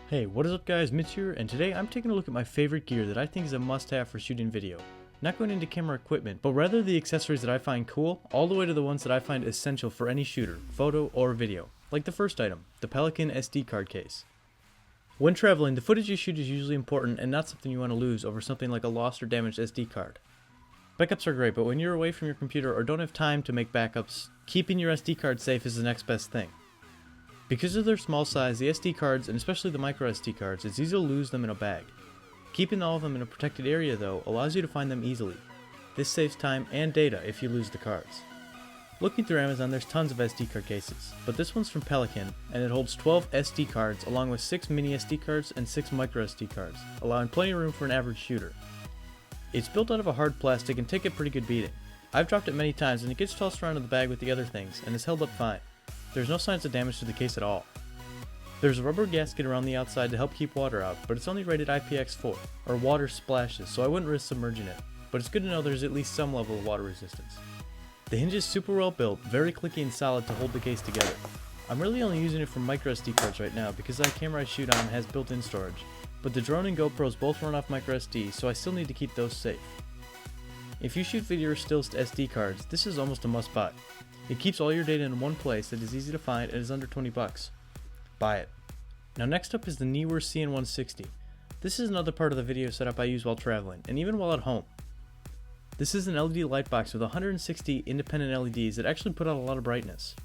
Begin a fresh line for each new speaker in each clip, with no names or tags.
Hey, what is up guys, Mitch here, and today I'm taking a look at my favorite gear that I think is a must-have for shooting video. Not going into camera equipment, but rather the accessories that I find cool, all the way to the ones that I find essential for any shooter, photo or video. Like the first item, the Pelican SD card case. When traveling, the footage you shoot is usually important and not something you want to lose over something like a lost or damaged SD card. Backups are great, but when you're away from your computer or don't have time to make backups, keeping your SD card safe is the next best thing. Because of their small size, the SD cards, and especially the micro SD cards, it's easy to lose them in a bag. Keeping all of them in a protected area though allows you to find them easily. This saves time and data if you lose the cards. Looking through Amazon, there's tons of SD card cases, but this one's from Pelican, and it holds 12 SD cards along with 6 mini SD cards and 6 micro SD cards, allowing plenty of room for an average shooter. It's built out of a hard plastic and take a pretty good beating. I've dropped it many times and it gets tossed around in the bag with the other things and has held up fine. There's no signs of damage to the case at all. There's a rubber gasket around the outside to help keep water out, but it's only rated IPX4, or water splashes, so I wouldn't risk submerging it, but it's good to know there's at least some level of water resistance. The hinge is super well built, very clicky and solid to hold the case together. I'm really only using it for micro SD cards right now because the camera I shoot on has built-in storage, but the drone and GoPros both run off micro SD, so I still need to keep those safe. If you shoot video or stills to SD cards, this is almost a must-buy. It keeps all your data in one place that is easy to find and is under 20 bucks. Buy it. Now next up is the Neewer CN160. This is another part of the video setup I use while traveling, and even while at home. This is an LED light box with 160 independent LEDs that actually put out a lot of brightness.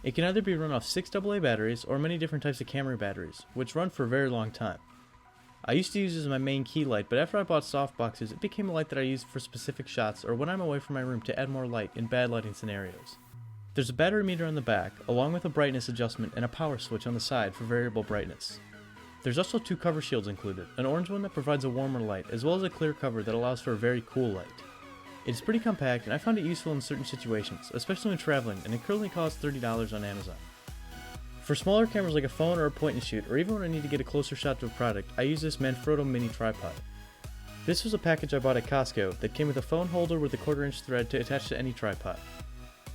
It can either be run off 6 AA batteries or many different types of camera batteries, which run for a very long time. I used to use this as my main key light, but after I bought Softboxes, it became a light that I use for specific shots or when I'm away from my room to add more light in bad lighting scenarios. There's a battery meter on the back, along with a brightness adjustment and a power switch on the side for variable brightness. There's also 2 cover shields included, an orange one that provides a warmer light, as well as a clear cover that allows for a very cool light. It's pretty compact and I found it useful in certain situations, especially when traveling, and it currently costs $30 on Amazon. For smaller cameras like a phone or a point and shoot, or even when I need to get a closer shot to a product, I use this Manfrotto mini tripod. This was a package I bought at Costco that came with a phone holder with a 1/4-inch thread to attach to any tripod.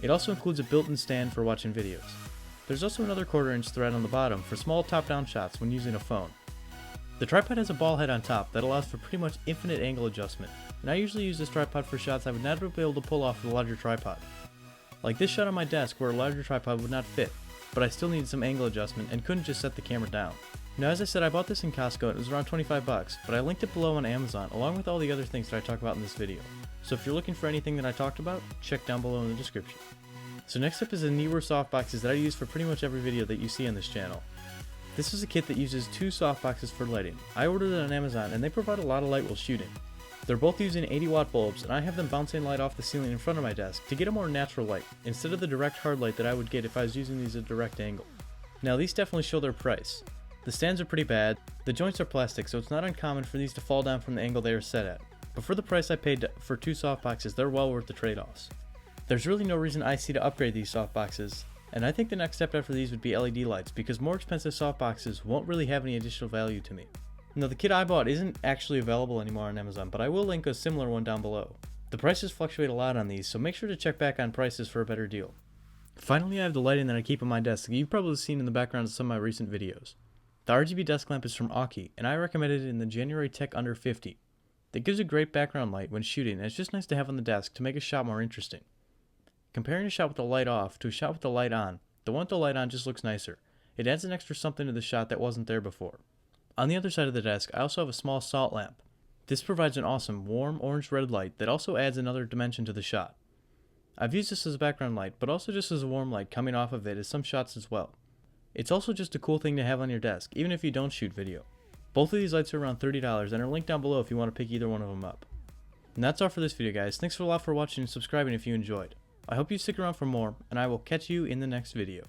It also includes a built-in stand for watching videos. There's also another 1/4-inch thread on the bottom for small top-down shots when using a phone. The tripod has a ball head on top that allows for pretty much infinite angle adjustment, and I usually use this tripod for shots I would never be able to pull off with a larger tripod. Like this shot on my desk where a larger tripod would not fit, but I still needed some angle adjustment and couldn't just set the camera down. Now as I said, I bought this in Costco and it was around 25 bucks, but I linked it below on Amazon along with all the other things that I talk about in this video. So if you're looking for anything that I talked about, check down below in the description. So next up is the Neewer softboxes that I use for pretty much every video that you see on this channel. This is a kit that uses 2 softboxes for lighting. I ordered it on Amazon and they provide a lot of light while shooting. They're both using 80-watt bulbs, and I have them bouncing light off the ceiling in front of my desk to get a more natural light, instead of the direct hard light that I would get if I was using these at a direct angle. Now these definitely show their price. The stands are pretty bad, the joints are plastic, so it's not uncommon for these to fall down from the angle they are set at. But for the price I paid for 2 softboxes, they're well worth the trade-offs. There's really no reason I see to upgrade these softboxes, and I think the next step after these would be LED lights, because more expensive softboxes won't really have any additional value to me. Now the kit I bought isn't actually available anymore on Amazon, but I will link a similar one down below. The prices fluctuate a lot on these, so make sure to check back on prices for a better deal. Finally, I have the lighting that I keep on my desk that you've probably seen in the background of some of my recent videos. The RGB desk lamp is from Aukey, and I recommended it in the January Tech Under 50. It gives a great background light when shooting, and it's just nice to have on the desk to make a shot more interesting. Comparing a shot with the light off to a shot with the light on, the one with the light on just looks nicer. It adds an extra something to the shot that wasn't there before. On the other side of the desk, I also have a small salt lamp. This provides an awesome warm orange-red light that also adds another dimension to the shot. I've used this as a background light, but also just as a warm light coming off of it as some shots as well. It's also just a cool thing to have on your desk, even if you don't shoot video. Both of these lights are around $30 and are linked down below if you want to pick either one of them up. And that's all for this video guys, thanks a lot for watching and subscribing if you enjoyed. I hope you stick around for more, and I will catch you in the next video.